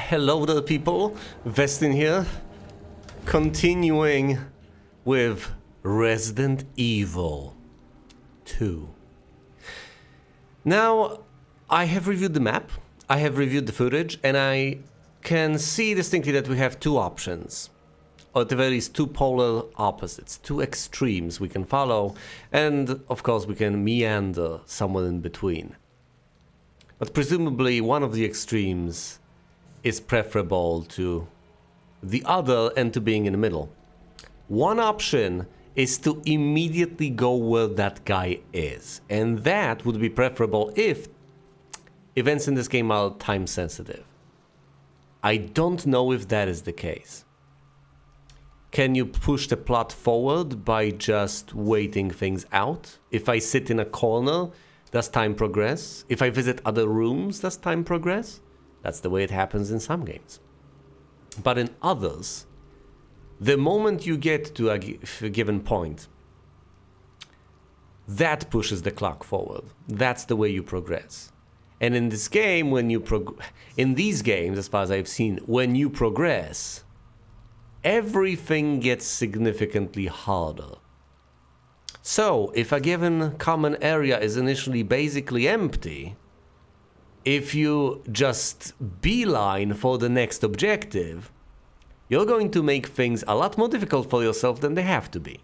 Hello there, people. Vestin here. Continuing with Resident Evil 2. Now, I have reviewed the map, I have reviewed the footage, and I can see distinctly that we have two options. Or at the very least, two polar opposites, two extremes we can follow, and of course we can meander somewhere in between. But presumably one of the extremes is preferable to the other and to being in the middle. One option is to immediately go where that guy is, and that would be preferable if events in this game are time sensitive. I don't know if that is the case. Can you push the plot forward by just waiting things out? If I sit in a corner, does time progress? If I visit other rooms, does time progress? That's the way it happens in some games. But in others, the moment you get to a given point, that pushes the clock forward. That's the way you progress. And in this game, in these games, as far as I've seen, when you progress, everything gets significantly harder. So, if a given common area is initially basically empty, if you just beeline for the next objective, you're going to make things a lot more difficult for yourself than they have to be.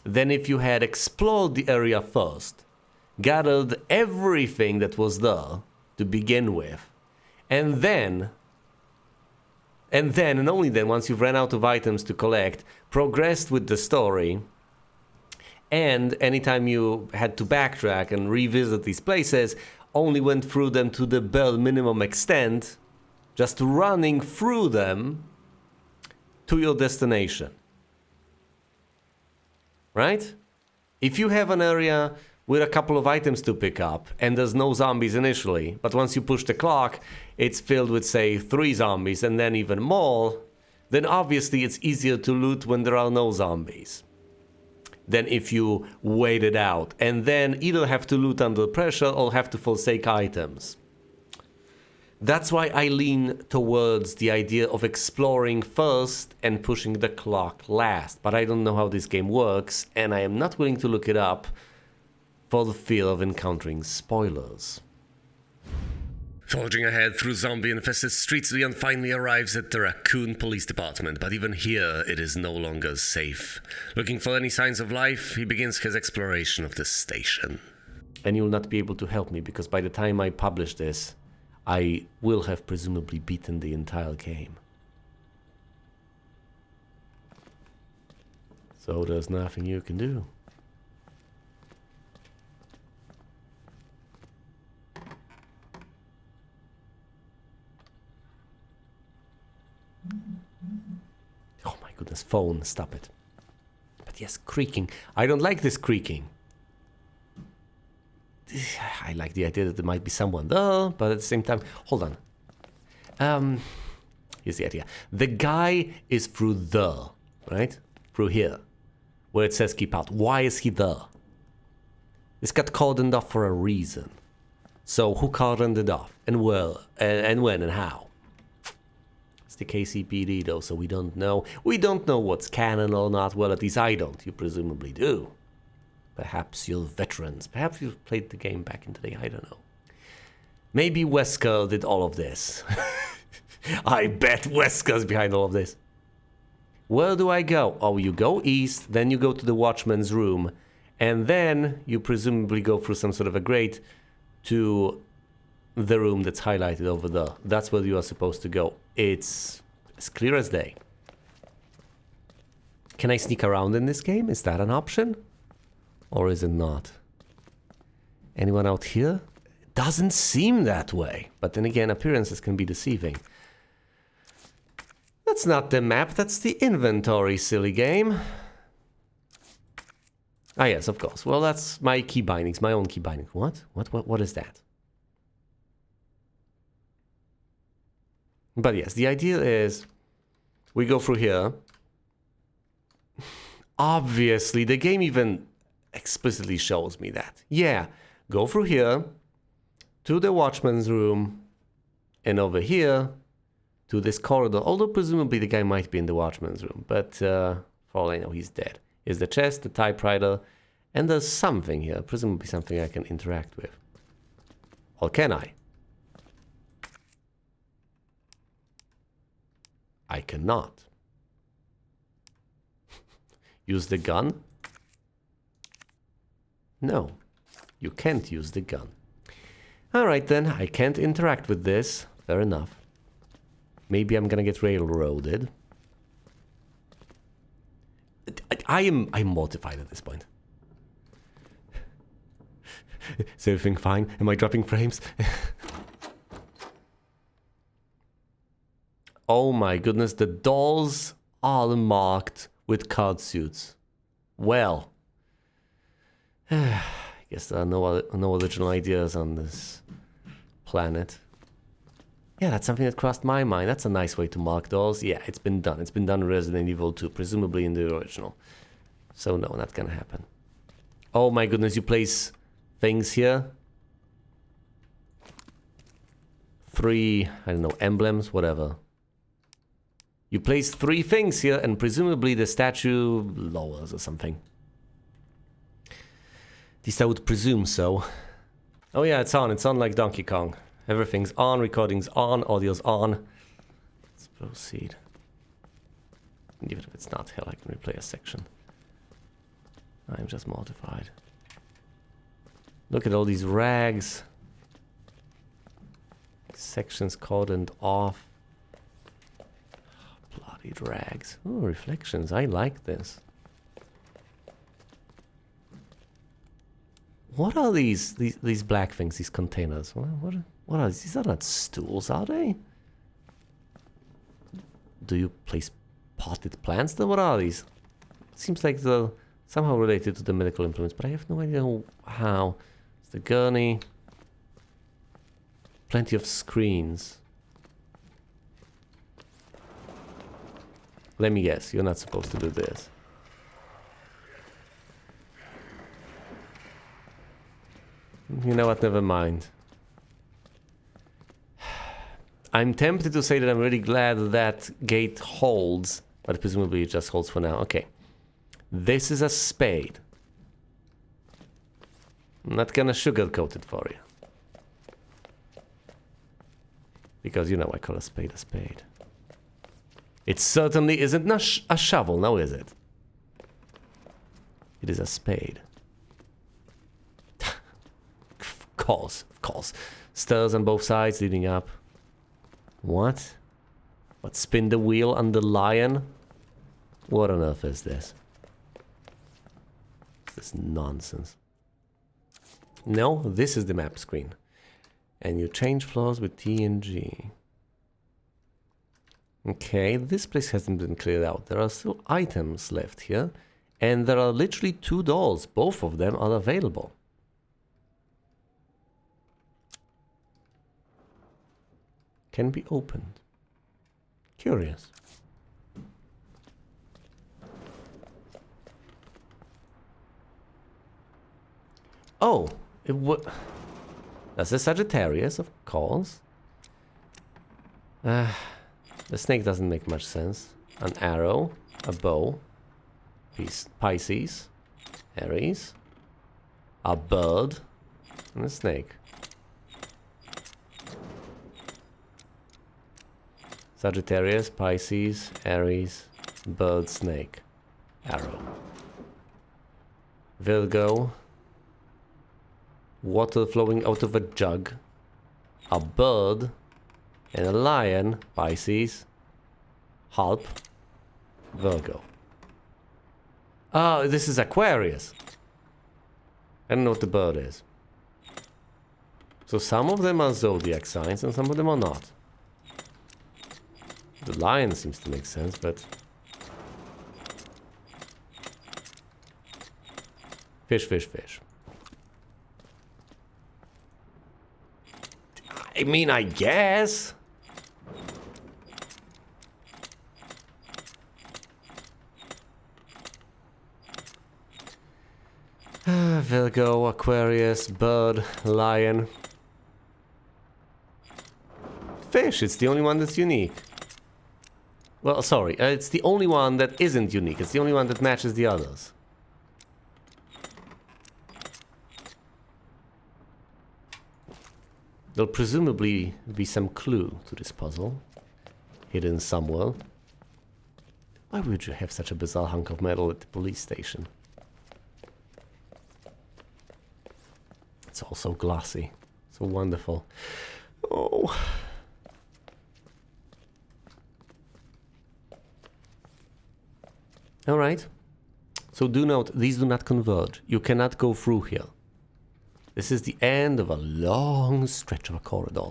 Then if you had explored the area first, gathered everything that was there to begin with, and then and only then, once you've ran out of items to collect, progressed with the story, and anytime you had to backtrack and revisit these places, only went through them to the bare minimum extent, just running through them to your destination. Right? If you have an area with a couple of items to pick up, and there's no zombies initially, but once you push the clock, it's filled with, say, 3 zombies, and then even more, then obviously it's easier to loot when there are no zombies than if you wait it out, and then either have to loot under pressure or have to forsake items. That's why I lean towards the idea of exploring first and pushing the clock last, but I don't know how this game works, and I am not willing to look it up for the fear of encountering spoilers. Forging ahead through zombie-infested streets, Leon finally arrives at the Raccoon Police Department, but even here it is no longer safe. Looking for any signs of life, he begins his exploration of the station. And you'll not be able to help me, because by the time I publish this, I will have presumably beaten the entire game. So there's nothing you can do. Oh my goodness, phone, stop it. But yes, creaking. I don't like this creaking. I like the idea that there might be someone there, but at the same time, hold on. Here's the idea. The guy is through there, right? Through here, where it says keep out. Why is he there? This got cordoned off for a reason. So who cordoned it off? And where? And when and how? The KCPD though, so we don't know. We don't know what's canon or not. Well, at least I don't. You presumably do. Perhaps you're veterans. Perhaps you've played the game back in the day. I don't know. Maybe Wesker did all of this. I bet Wesker's behind all of this. Where do I go? Oh, you go east, then you go to the watchman's room, and then you presumably go through some sort of a grate to the room that's highlighted over there. That's where you are supposed to go. It's as clear as day. Can I sneak around in this game? Is that an option? Or is it not? Anyone out here? It doesn't seem that way. But then again, appearances can be deceiving. That's not the map, that's the inventory, silly game. Ah yes, of course. Well, that's my key bindings, my own key bindings. What is that? But yes, the idea is we go through here. Obviously, the game even explicitly shows me that. Yeah, go through here to the watchman's room, and over here to this corridor, although presumably the guy might be in the watchman's room, but for all I know, he's dead. Here's the chest, the typewriter, and there's something here, presumably something I can interact with. Or can I? I cannot. Use the gun? No, you can't use the gun. Alright then, I can't interact with this. Fair enough. Maybe I'm gonna get railroaded. I'm mortified at this point. Is everything fine? Am I dropping frames? Oh my goodness, the dolls are marked with card suits. Well, I guess there are no original ideas on this planet. Yeah, that's something that crossed my mind. That's a nice way to mark dolls. Yeah, it's been done. It's been done in Resident Evil 2, presumably in the original. So no, not gonna happen. Oh my goodness, you place things here. 3, I don't know, emblems, whatever. You place 3 things here, and presumably the statue lowers or something. At least I would presume so. Oh yeah, it's on. It's on like Donkey Kong. Everything's on, recording's on, audio's on. Let's proceed. Even if it's not, hell, I can replay a section. I'm just mortified. Look at all these rags. Sections cordoned off. Bloody rags. Oh, reflections. I like this. What are these black things, these containers? What are these? These are not stools, are they? Do you place potted plants there? What are these? Seems like they're somehow related to the medical implements, but I have no idea how. It's the gurney. Plenty of screens. Let me guess, you're not supposed to do this. You know what, never mind. I'm tempted to say that I'm really glad that gate holds, but presumably it just holds for now. Okay. This is a spade. I'm not gonna sugarcoat it for you. Because, you know, I call a spade a spade. It certainly isn't a shovel, now is it? It is a spade. Of course. Stairs on both sides leading up. What? What, spin the wheel on the lion? What on earth is this? This nonsense. No, this is the map screen. And you change floors with T and G. Okay, this place hasn't been cleared out. There are still items left here. And there are literally 2 doors. Both of them are available. Can be opened. Curious. Oh, it would. That's a Sagittarius, of course. The snake doesn't make much sense. An arrow, a bow, Pisces, Aries, a bird, and a snake. Sagittarius, Pisces, Aries, bird, snake, arrow. Virgo, water flowing out of a jug, a bird, and a lion, Pisces, Harp, Virgo. Oh, this is Aquarius. I don't know what the bird is. So some of them are zodiac signs and some of them are not. The lion seems to make sense, but... Fish. I mean, I guess. Virgo, Aquarius, bird, lion. Fish, it's the only one that's unique. Well, sorry, it's the only one that isn't unique. It's the only one that matches the others. There'll presumably be some clue to this puzzle, hidden somewhere. Why would you have such a bizarre hunk of metal at the police station? It's all so glossy, so wonderful. Oh. Alright. So do note, these do not converge. You cannot go through here. This is the end of a long stretch of a corridor.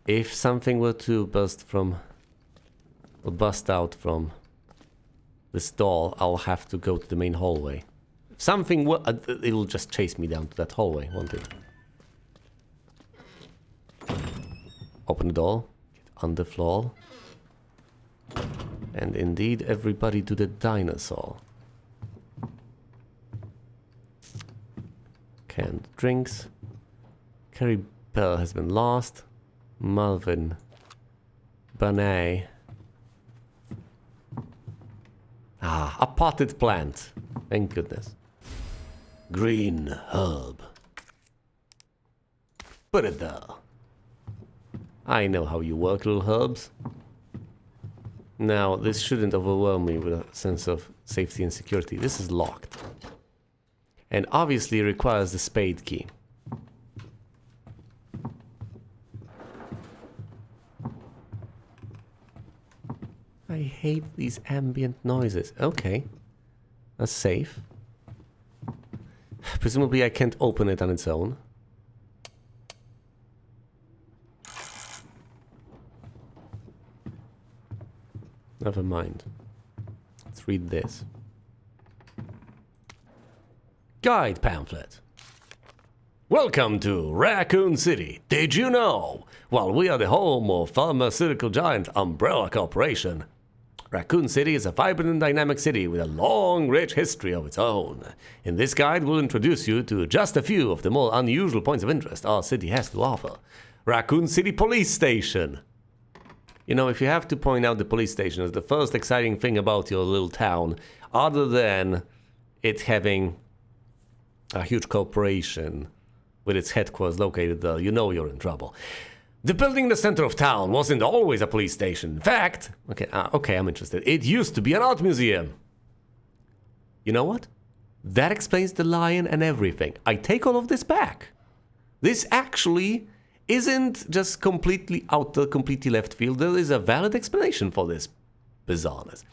If something were to bust out from this door, I'll have to go to the main hallway. If something were, it'll just chase me down to that hallway, won't it? Open the door, get on the floor. And indeed, everybody to the dinosaur. Canned drinks. Carrie Bell has been lost. Malvin. Banet. Ah, a potted plant. Thank goodness. Green herb. Put it there. I know how you work, little herbs. Now, this shouldn't overwhelm me with a sense of safety and security. This is locked. And obviously requires the spade key. I hate these ambient noises. Okay. That's safe. Presumably I can't open it on its own. Never mind. Let's read this. Guide pamphlet. Welcome to Raccoon City. Did you know? While we are the home of pharmaceutical giant Umbrella Corporation, Raccoon City is a vibrant and dynamic city with a long, rich history of its own. In this guide, we'll introduce you to just a few of the more unusual points of interest our city has to offer. Raccoon City Police Station. You know, if you have to point out the police station as the first exciting thing about your little town, other than it having a huge corporation with its headquarters located there, you know you're in trouble. The building in the center of town wasn't always a police station. In fact, okay, I'm interested. It used to be an art museum. You know what? That explains the lion and everything. I take all of this back. This actually isn't just completely out there, completely left field. There is a valid explanation for this bizarreness.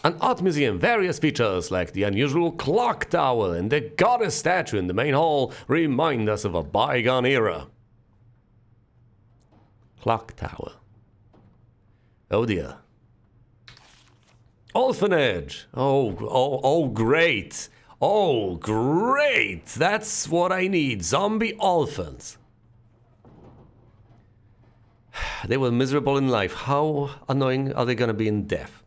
An art museum, various features like the unusual clock tower and the goddess statue in the main hall remind us of a bygone era. Clock tower. Oh dear. Orphanage. Oh, great. Oh, great. That's what I need. Zombie orphans. They were miserable in life. How annoying are they going to be in death?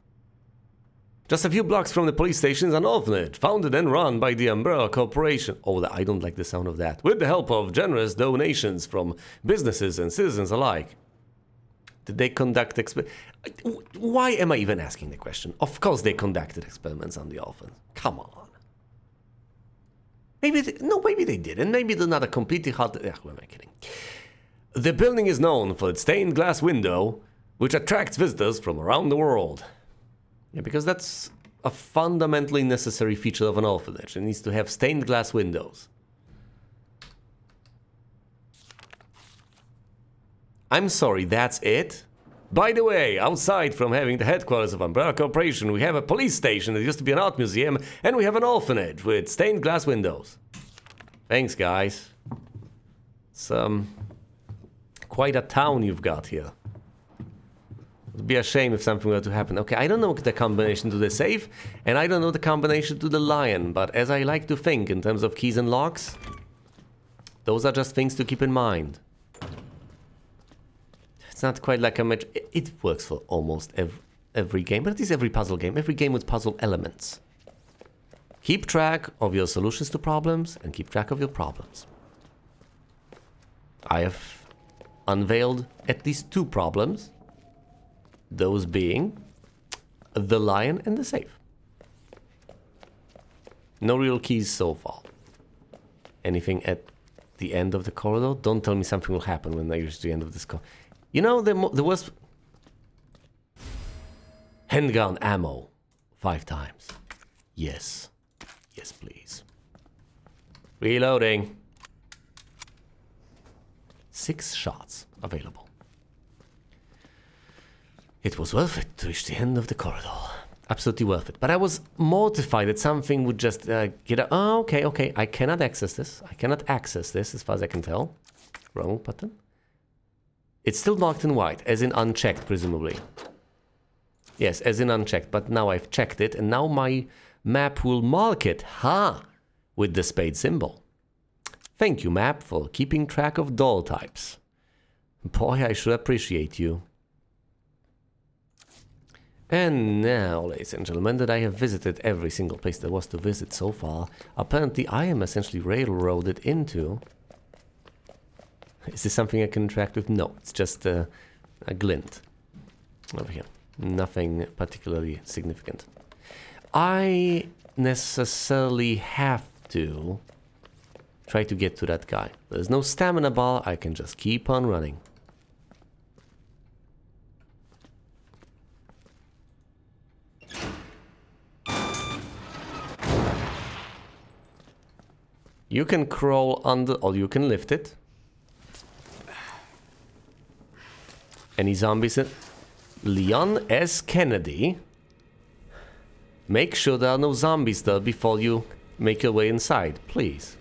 Just a few blocks from the police station is an orphanage, founded and run by the Umbrella Corporation. Oh, I don't like the sound of that. With the help of generous donations from businesses and citizens alike. Did they conduct Why am I even asking the question? Of course they conducted experiments on the orphans. Come on. Maybe they didn't. Maybe they're not a completely hot... Who am I kidding? The building is known for its stained glass window, which attracts visitors from around the world. Yeah, because that's a fundamentally necessary feature of an orphanage. It needs to have stained glass windows. I'm sorry, that's it? By the way, outside from having the headquarters of Umbrella Corporation, we have a police station that used to be an art museum, and we have an orphanage with stained glass windows. Thanks, guys. It's, quite a town you've got here. It'd be a shame if something were to happen. Okay, I don't know the combination to the safe, and I don't know the combination to the lion, but as I like to think in terms of keys and locks, those are just things to keep in mind. It's not quite like a match. It works for almost every game, but it is every puzzle game. Every game with puzzle elements. Keep track of your solutions to problems and keep track of your problems. I have unveiled at least two problems. Those being the lion and the safe. No real keys so far. Anything at the end of the corridor? Don't tell me something will happen when I reach the end of this corridor. You know, the worst... Handgun ammo. 5 times. Yes. Yes, please. Reloading. 6 shots available. It was worth it to reach the end of the corridor. Absolutely worth it. But I was mortified that something would just get up. Oh, okay. I cannot access this. I cannot access this as far as I can tell. Wrong button. It's still marked in white, as in unchecked, presumably. Yes, as in unchecked. But now I've checked it, and now my map will mark it. With the spade symbol. Thank you, map, for keeping track of doll types. Boy, I should appreciate you. And now, ladies and gentlemen, that I have visited every single place there was to visit so far, apparently I am essentially railroaded into... Is this something I can interact with? No, it's just a glint over here. Nothing particularly significant. I necessarily have to try to get to that guy. There's no stamina bar, I can just keep on running. You can crawl under, or you can lift it. Any zombies in? Leon S. Kennedy. Make sure there are no zombies there before you make your way inside, please.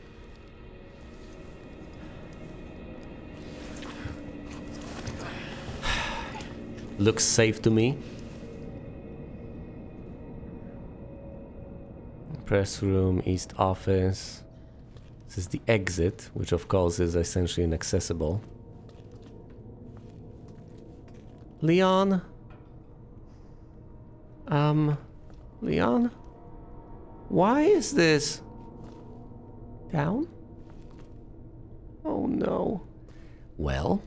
Looks safe to me. Press room, East office. This is the exit, which of course is essentially inaccessible. Leon? Leon? Why is this down? Oh no. Well,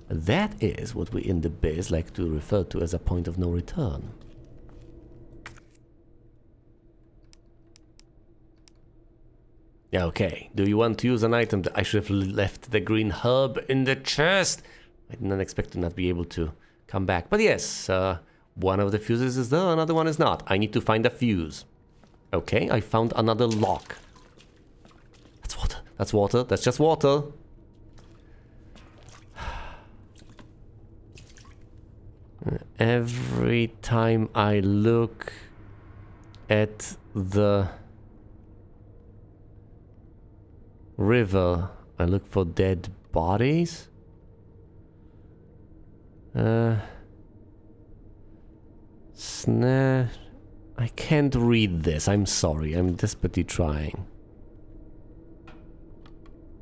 that is what we in the biz like to refer to as a point of no return. Okay, do you want to use an item that I should have left the green herb in the chest? I did not expect to not be able to come back. But yes, one of the fuses is there, another one is not. I need to find a fuse. Okay, I found another lock. That's water. That's water. That's just water. Every time I look at the river, I look for dead bodies. Snare. I can't read this. I'm sorry. I'm desperately trying.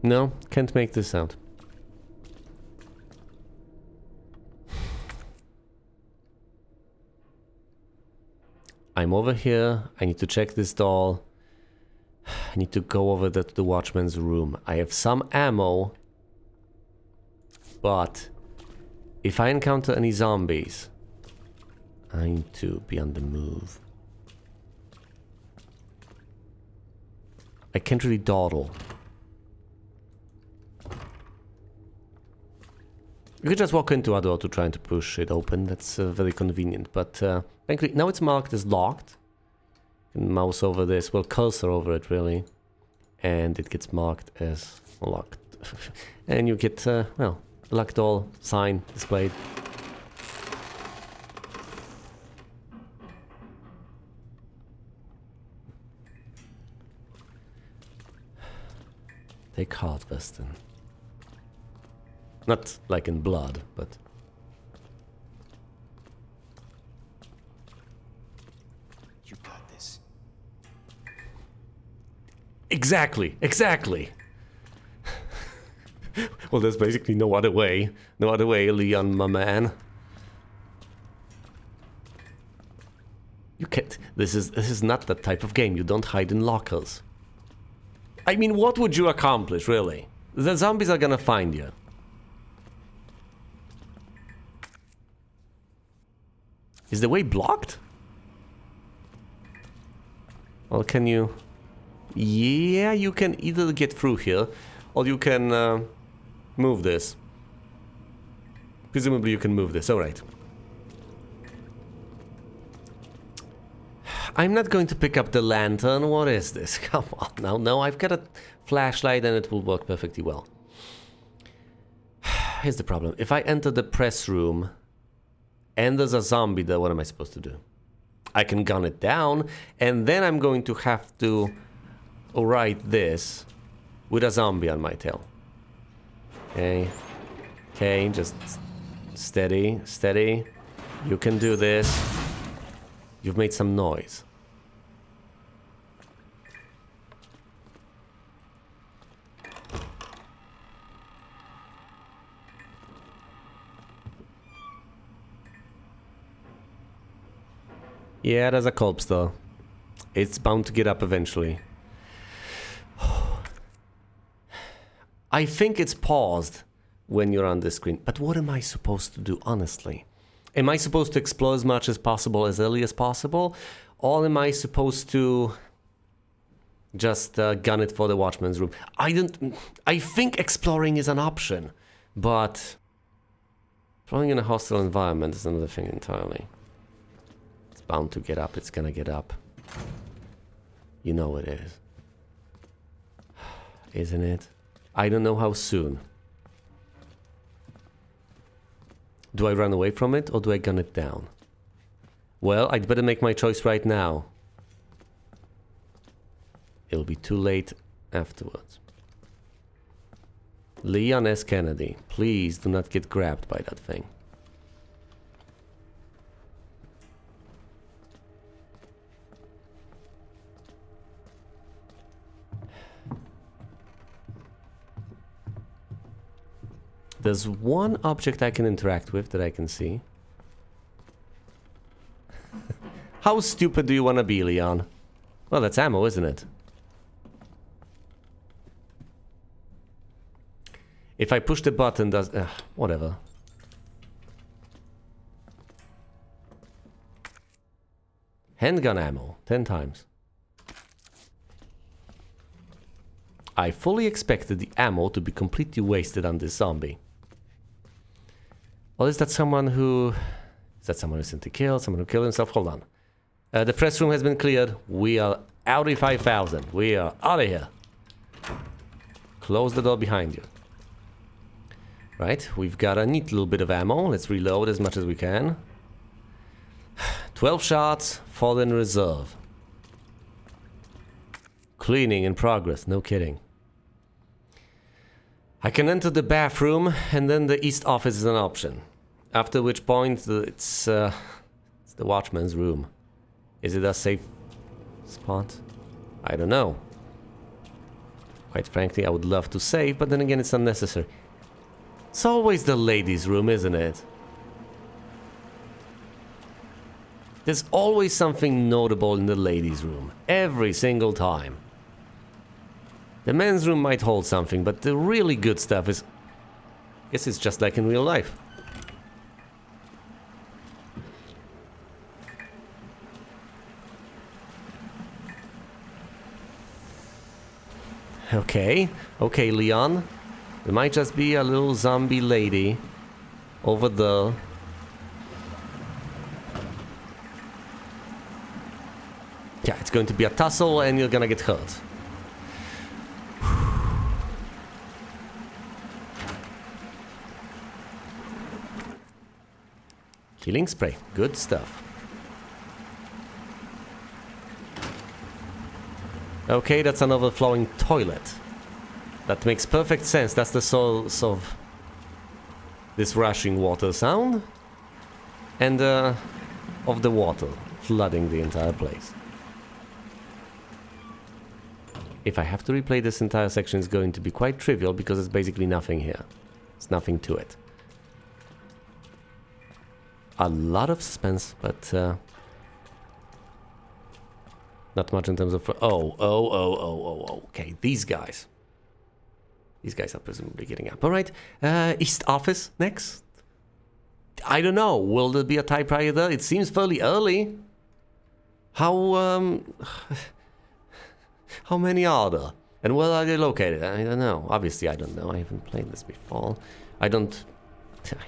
No, can't make this out. I'm over here. I need to check this doll. I need to go over there to the watchman's room. I have some ammo. But if I encounter any zombies, I need to be on the move. I can't really dawdle. You could just walk into a door to try to push it open. That's very convenient. But frankly, now it's marked as locked. You can mouse over this, well, cursor over it really, and it gets marked as locked. And you get, well, locked doll sign displayed. Take heart, Weston. Not like in blood, but... You got this. Exactly, exactly! Well, there's basically no other way. No other way, Leon, my man. You can't... This is not that type of game. You don't hide in lockers. I mean, what would you accomplish, really? The zombies are gonna find you. Is the way blocked? Or can you... Yeah, you can either get through here, or you can move this. Presumably you can move this, alright. I'm not going to pick up the lantern. What is this? Come on now. No, I've got a flashlight and it will work perfectly well. Here's the problem. If I enter the press room and there's a zombie there, what am I supposed to do? I can gun it down, and then I'm going to have to write this with a zombie on my tail. Okay. Okay, just steady, steady. You can do this. You've made some noise. Yeah, there's a corpse though. It's bound to get up eventually. I think it's paused when you're on the screen. But what am I supposed to do, honestly? Am I supposed to explore as much as possible, as early as possible? Or am I supposed to just gun it for the watchman's room? I think exploring is an option, but exploring in a hostile environment is another thing entirely. It's bound to get up, it's gonna get up. You know it is. Isn't it? I don't know how soon. Do I run away from it, or do I gun it down? Well, I'd better make my choice right now. It'll be too late afterwards. Leon S. Kennedy, please do not get grabbed by that thing. There's one object I can interact with that I can see. How stupid do you want to be, Leon? Well, that's ammo, isn't it? If I push the button, does... whatever. Handgun ammo, 10 times. I fully expected the ammo to be completely wasted on this zombie. Or is that someone who... Is that someone who sent to kill? Someone who killed himself? Hold on. The press room has been cleared. We are Audi 5000. We are out of here. Close the door behind you. Right, we've got a neat little bit of ammo. Let's reload as much as we can. 12 shots, fall in reserve. Cleaning in progress, no kidding. I can enter the bathroom, and then the east office is an option. After which point, it's the watchman's room. Is it a safe spot? I don't know. Quite frankly, I would love to save, but then again, it's unnecessary. It's always the ladies' room, isn't it? There's always something notable in the ladies' room. Every single time. The men's room might hold something, but the really good stuff is... I guess it's just like in real life. Okay, okay, Leon. There might just be a little zombie lady over there. Yeah, it's going to be a tussle and you're gonna get hurt. Healing spray, good stuff. Okay, that's an overflowing toilet. That makes perfect sense. That's the source of this rushing water sound. And of the water flooding the entire place. If I have to replay this entire section, it's going to be quite trivial because there's basically nothing here. There's nothing to it. A lot of suspense, but not much in terms of... Oh, okay, these guys. These guys are presumably getting up. Alright, East Office next. I don't know. Will there be a typewriter? It seems fairly early. How many are there? And where are they located? I don't know. Obviously, I don't know. I haven't played this before. I don't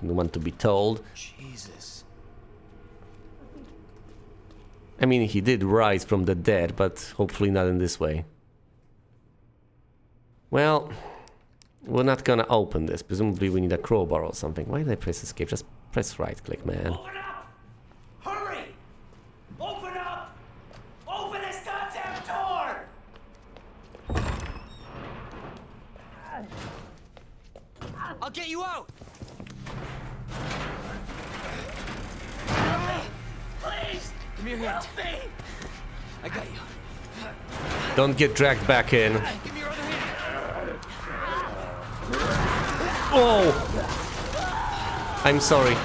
want to be told. Jesus. I mean, he did rise from the dead, but hopefully not in this way. Well, we're not gonna open this. Presumably we need a crowbar or something. Why did I press escape? Just press right click, man. Open up! Hurry! Open up! Open this goddamn door! I'll get you out. Please! Give me your hand. Help me! I got you. Don't get dragged back in. Give me your other hand. Oh! I'm sorry.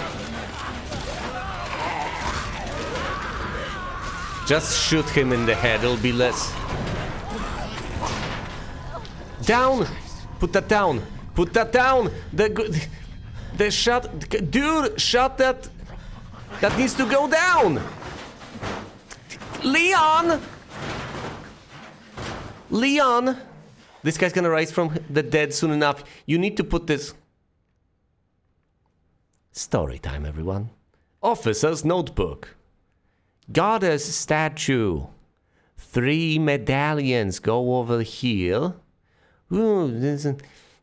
Just shoot him in the head, it'll be less. Down! Put that down! Put that down! The shot... Dude, shot that... That needs to go down! Leon! Leon! This guy's gonna rise from the dead soon enough. You need to put this... Story time, everyone. Officer's notebook. Goddess statue. 3 medallions go over here. Ooh,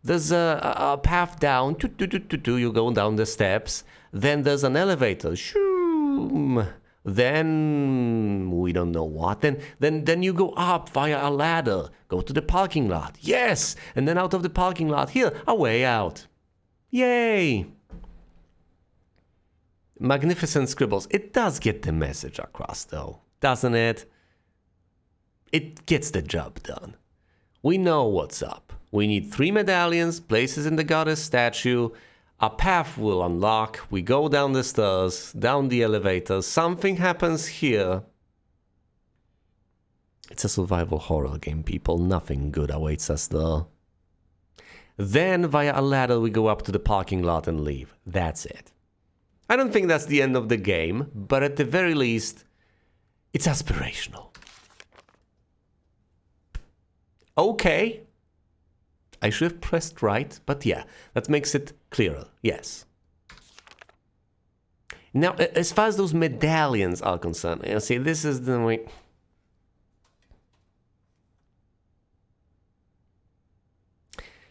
there's a path down. You go down the steps. Then there's an elevator. Shoom. Then we don't know what. Then you go up via a ladder. Go to the parking lot. Yes. And then out of the parking lot, here, a way out. Yay. Magnificent scribbles. It does get the message across, though, doesn't it? It gets the job done. We know what's up. We need 3 medallions, places in the goddess statue. A path will unlock. We go down the stairs, down the elevator. Something happens here. It's a survival horror game, people. Nothing good awaits us there. Then, via a ladder, we go up to the parking lot and leave. That's it. I don't think that's the end of the game, but at the very least, it's aspirational. Okay. I should have pressed right, but yeah, that makes it clearer, yes. Now, as far as those medallions are concerned, you see, this is the way...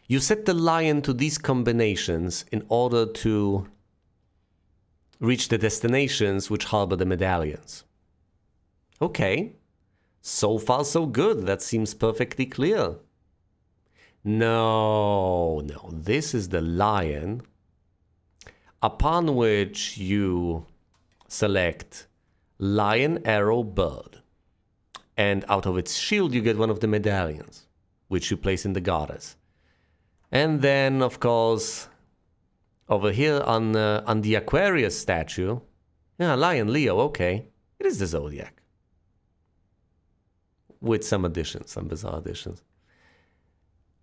You set the lion to these combinations in order to reach the destinations which harbor the medallions. Okay. So far, so good. That seems perfectly clear. No. This is the lion upon which you select lion, arrow, bird. And out of its shield, you get one of the medallions, which you place in the goddess. And then, of course, over here on the Aquarius statue, yeah, Lion, Leo, okay. It is the Zodiac. With some additions, some bizarre additions.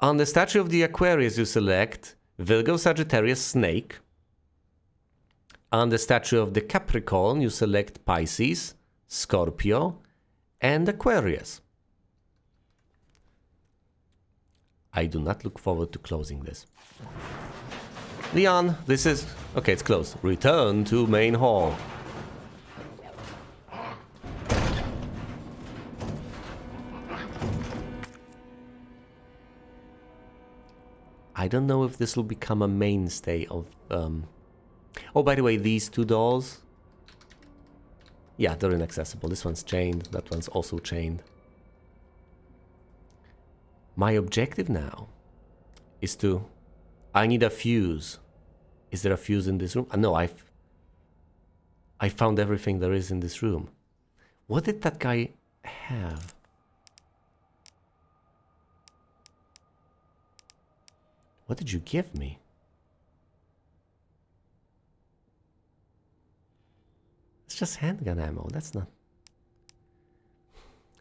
On the statue of the Aquarius, you select Virgo, Sagittarius, Snake. On the statue of the Capricorn, you select Pisces, Scorpio, and Aquarius. I do not look forward to closing this. Leon, this is... Okay, it's closed. Return to main hall. I don't know if this will become a mainstay of... Oh, by the way, these 2 doors... Yeah, they're inaccessible. This one's chained. That one's also chained. My objective now is to... I need a fuse. Is there a fuse in this room? No, I found everything there is in this room. What did that guy have? What did you give me? It's just handgun ammo. That's not...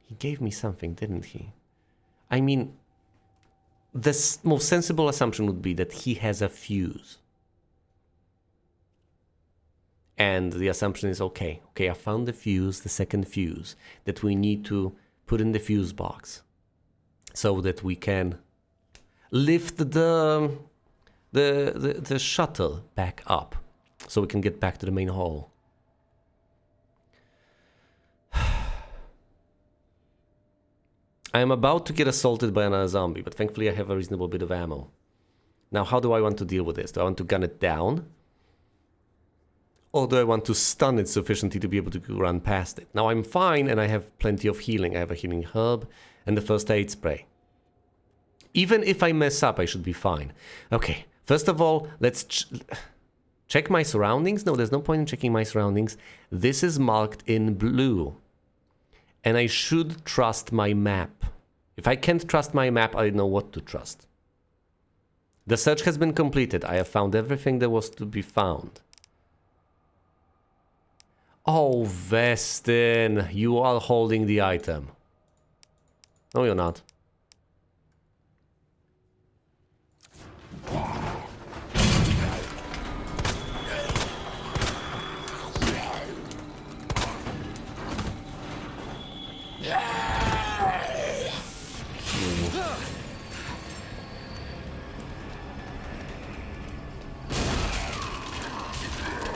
He gave me something, didn't he? I mean... The most sensible assumption would be that he has a fuse. And the assumption is, okay, I found the fuse, the second fuse, that we need to put in the fuse box so that we can lift the shuttle back up so we can get back to the main hall. I am about to get assaulted by another zombie, but thankfully I have a reasonable bit of ammo. Now, how do I want to deal with this? Do I want to gun it down? Or do I want to stun it sufficiently to be able to run past it? Now I'm fine and I have plenty of healing. I have a healing herb and the first aid spray. Even if I mess up, I should be fine. Okay, first of all, let's check my surroundings. No, there's no point in checking my surroundings. This is marked in blue. And I should trust my map. If I can't trust my map, I don't know what to trust. The search has been completed. I have found everything there was to be found. Oh, Vestin, you are holding the item. No, you're not.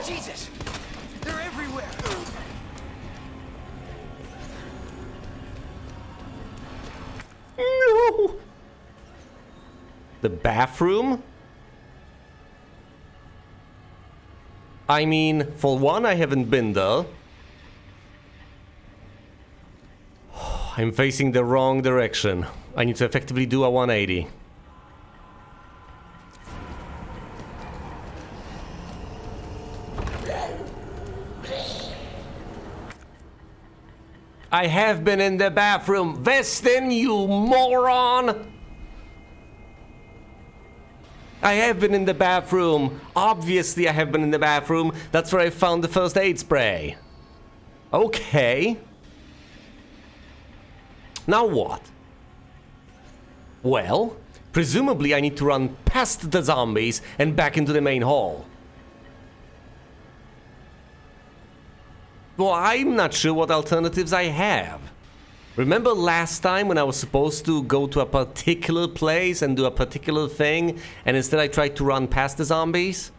Jesus! They're everywhere! No! The bathroom? I mean, for one, I haven't been there. I'm facing the wrong direction. I need to effectively do a 180. I have been in the bathroom. Vestin, you moron! I have been in the bathroom. Obviously, I have been in the bathroom. That's where I found the first aid spray. Okay. Now what? Well, presumably I need to run past the zombies and back into the main hall. Well, I'm not sure what alternatives I have. Remember last time when I was supposed to go to a particular place and do a particular thing, and instead I tried to run past the zombies?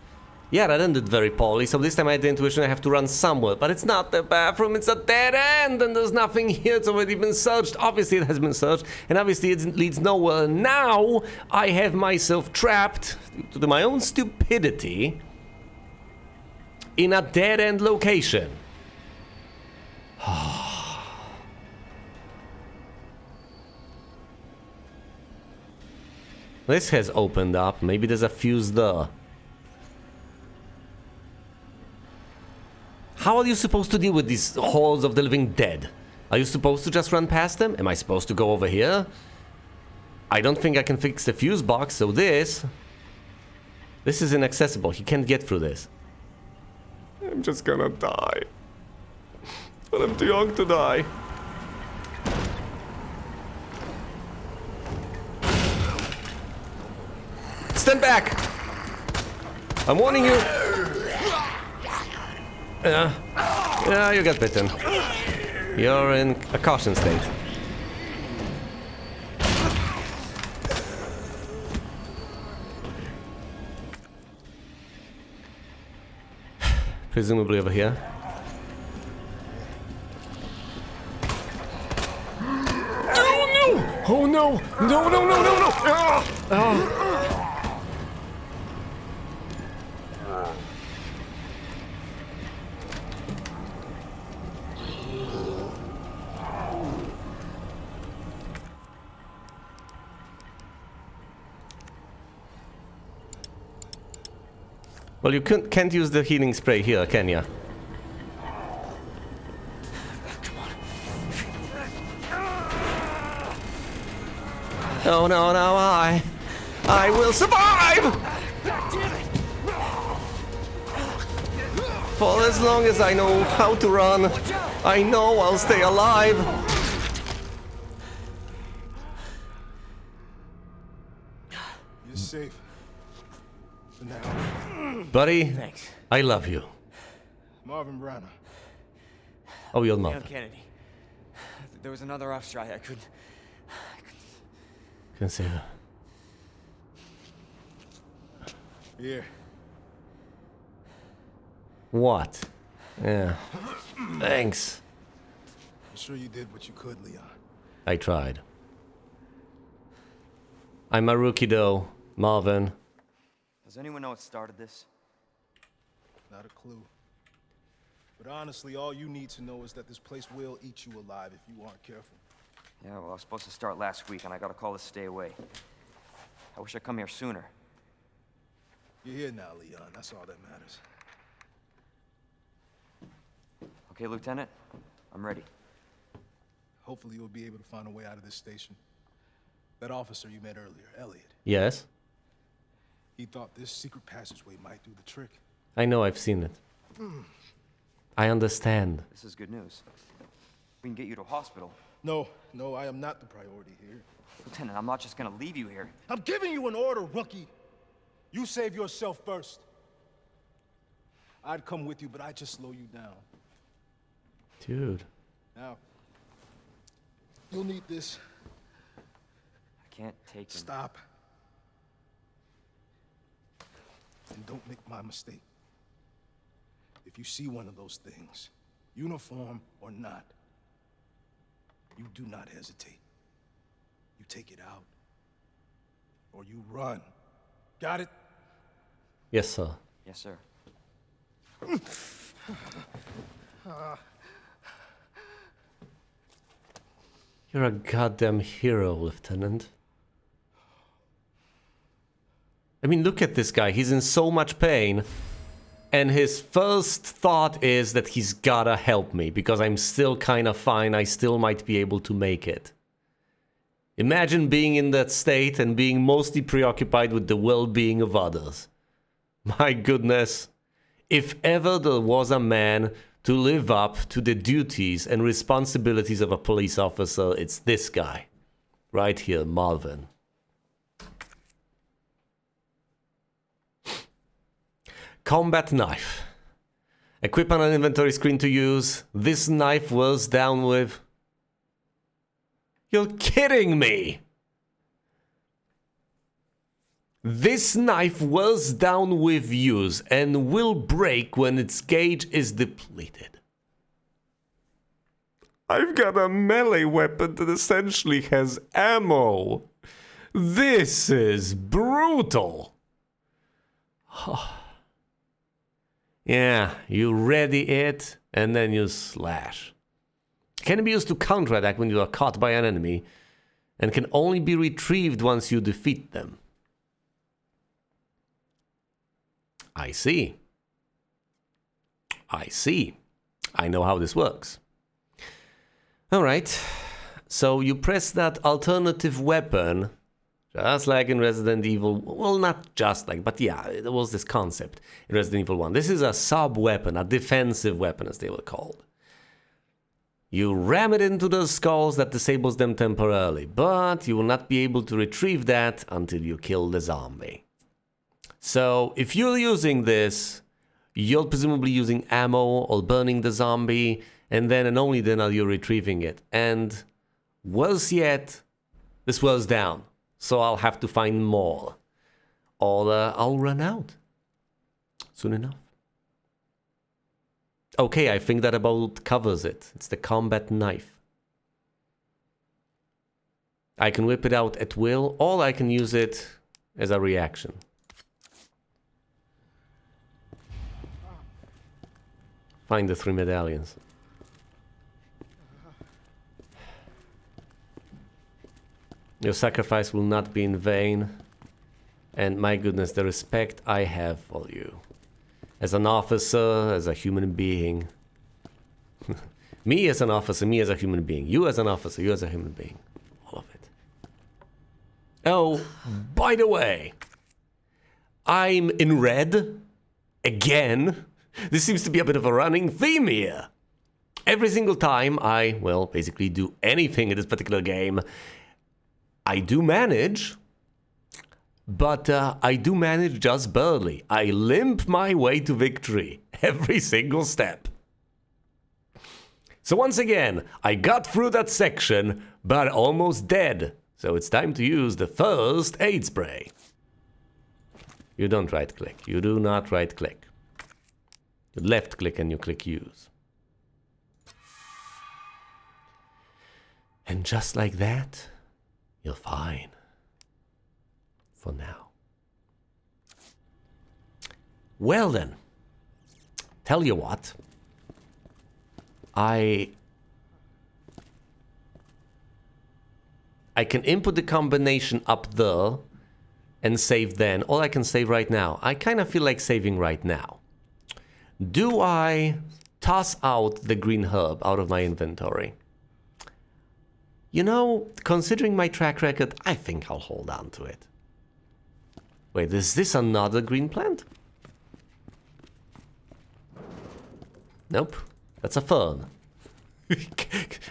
Yeah, that ended very poorly, so this time I had the intuition I have to run somewhere. But it's not the bathroom, it's a dead end, and there's nothing here, it's already been searched. Obviously it has been searched, and obviously it leads nowhere. Now I have myself trapped, due to my own stupidity, in a dead-end location. This has opened up. Maybe there's a fuse there. How are you supposed to deal with these hordes of the living dead? Are you supposed to just run past them? Am I supposed to go over here? I don't think I can fix the fuse box, so this is inaccessible. He can't get through this. I'm just gonna die. But I'm too young to die. Stand back! I'm warning you! Yeah, you got bitten. You're in a caution state. Presumably over here. Oh no! No, no, no, no, no! Ah! Well, you can't use the healing spray here, can you? Oh no, no, I will survive! For as long as I know how to run, I know I'll stay alive. You're safe. For now. Buddy, Thanks. I love you. Marvin Branagh. Oh, you're Leon not. Kennedy. There was another officer I couldn't. Consider. Here. What? Yeah. Thanks. I'm sure you did what you could, Leon. I tried. I'm a rookie though, Marvin. Does anyone know what started this? Not a clue. But honestly, all you need to know is that this place will eat you alive if you aren't careful. Yeah, well, I was supposed to start last week, and I got a call to stay away. I wish I'd come here sooner. You're here now, Leon. That's all that matters. Okay, Lieutenant? I'm ready. Hopefully you'll be able to find a way out of this station. That officer you met earlier, Elliot, Yes? he thought this secret passageway might do the trick. I know, I've seen it. I understand. This is good news. We can get you to a hospital. No, I am not the priority here. Lieutenant, I'm not just gonna leave you here. I'm giving you an order, rookie. You save yourself first. I'd come with you, but I'd just slow you down. Dude. Now, you'll need this. I can't take him. Stop. And don't make my mistake. If you see one of those things, uniform or not, you do not hesitate. You take it out, or you run. Got it? Yes, sir. Yes, sir. You're a goddamn hero, Lieutenant. I mean, look at this guy. He's in so much pain. And his first thought is that he's gotta help me because I'm still kind of fine. I still might be able to make it. Imagine being in that state and being mostly preoccupied with the well-being of others. My goodness. If ever there was a man to live up to the duties and responsibilities of a police officer, it's this guy. Right here, Marvin. Combat knife. Equip on an inventory screen to use. This knife was down with... You're kidding me! This knife was down with use and will break when its gauge is depleted. I've got a melee weapon that essentially has ammo. This is brutal. Yeah, you ready it and then you slash. Can be used to counterattack when you are caught by an enemy and can only be retrieved once you defeat them. I see. I know how this works. Alright, so you press that alternative weapon, just like in Resident Evil, well, not just like, but yeah, there was this concept in Resident Evil 1. This is a sub-weapon, a defensive weapon as they were called. You ram it into the skulls, that disables them temporarily, but you will not be able to retrieve that until you kill the zombie. So, if you're using this, you're presumably using ammo or burning the zombie, and then and only then are you retrieving it. And worse yet, this wears down, so I'll have to find more. Or I'll run out soon enough. Okay, I think that about covers it. It's the combat knife. I can whip it out at will, or I can use it as a reaction. Find the 3 medallions. Your sacrifice will not be in vain. And my goodness, the respect I have for you. As an officer, as a human being. Me as an officer, me as a human being. You as an officer, you as a human being. All of it. Oh, by the way. I'm in red. Again. This seems to be a bit of a running theme here. Every single time I, well, basically do anything in this particular game, I do manage, but I do manage just barely. I limp my way to victory every single step. So once again, I got through that section, but almost dead. So it's time to use the first aid spray. You don't right-click. You do not right-click. You left-click and you click use. And just like that, you're fine. For now. Well then, tell you what. I can input the combination up there and save then, or I can save right now. I kind of feel like saving right now. Do I toss out the green herb out of my inventory? You know, considering my track record, I think I'll hold on to it. Wait, is this another green plant? Nope, that's a fern.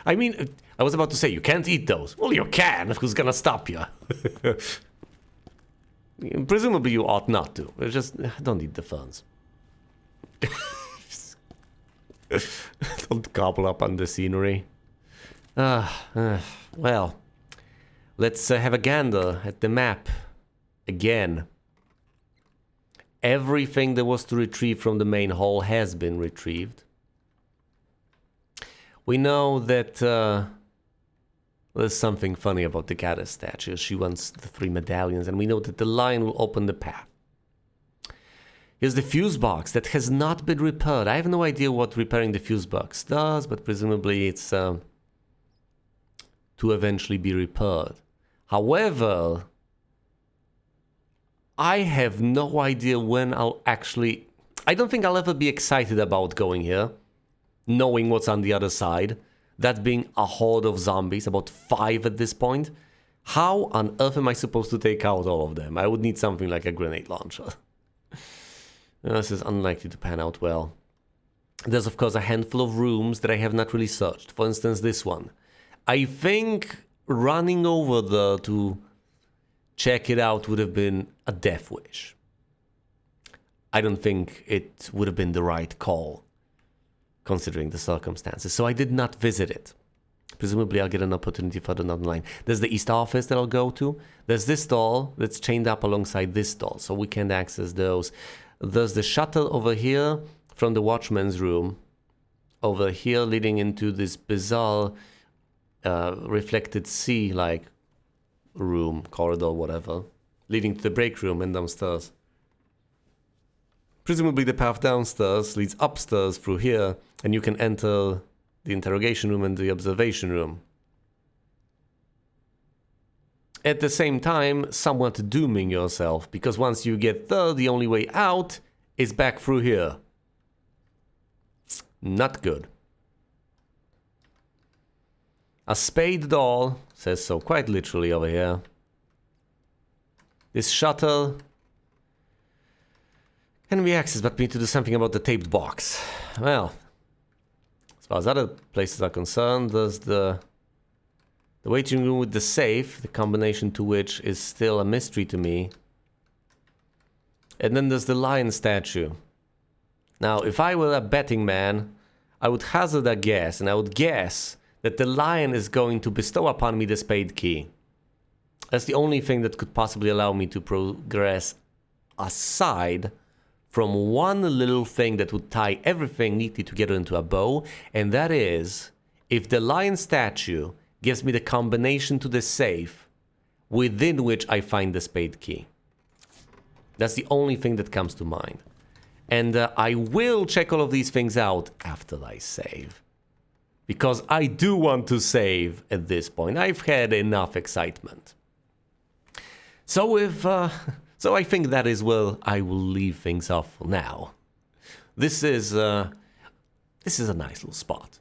I mean, I was about to say, you can't eat those. Well, you can, who's gonna stop you? Presumably you ought not to. Just don't eat the ferns. Don't gobble up on the scenery. Well, let's have a gander at the map again. Everything that was to retrieve from the main hall has been retrieved. We know that there's something funny about the goddess statue. She wants the 3 medallions, and we know that the lion will open the path. Here's the fuse box that has not been repaired. I have no idea what repairing the fuse box does, but presumably it's to eventually be repaired. However, I have no idea when I'll actually... I don't think I'll ever be excited about going here, knowing what's on the other side. That being a horde of zombies, about 5 at this point. How on earth am I supposed to take out all of them? I would need something like a grenade launcher. This is unlikely to pan out well. There's of course a handful of rooms that I have not really searched. For instance, this one. I think running over there to check it out would have been a death wish. I don't think it would have been the right call, considering the circumstances. So I did not visit it. Presumably I'll get an opportunity further down the line. There's the east office that I'll go to. There's this door that's chained up alongside this door, so we can't access those. There's the shuttle over here from the watchman's room. Over here leading into this bizarre reflected sea-like room, corridor, whatever. Leading to the break room and downstairs. Presumably the path downstairs leads upstairs through here, and you can enter the interrogation room and the observation room. At the same time, somewhat dooming yourself, because once you get there, the only way out is back through here. Not good. A spade door says so quite literally over here. This shutter can be accessed, but we need to do something about the taped box. Well, as far as other places are concerned, there's the waiting room with the safe, the combination to which is still a mystery to me. And then there's the lion statue. Now, if I were a betting man, I would hazard a guess, and I would guess that the lion is going to bestow upon me the spade key. That's the only thing that could possibly allow me to progress aside from one little thing that would tie everything neatly together into a bow, and that is, if the lion statue gives me the combination to the safe within which I find the spade key. That's the only thing that comes to mind. And I will check all of these things out after I save. Because I do want to save at this point. I've had enough excitement. So so I think that is where I will leave things off for now. This is a nice little spot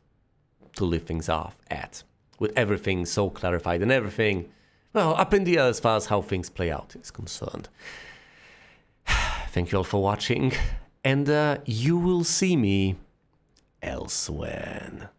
to leave things off at, with everything so clarified and everything, well, up in the air as far as how things play out is concerned. Thank you all for watching, and you will see me elsewhere.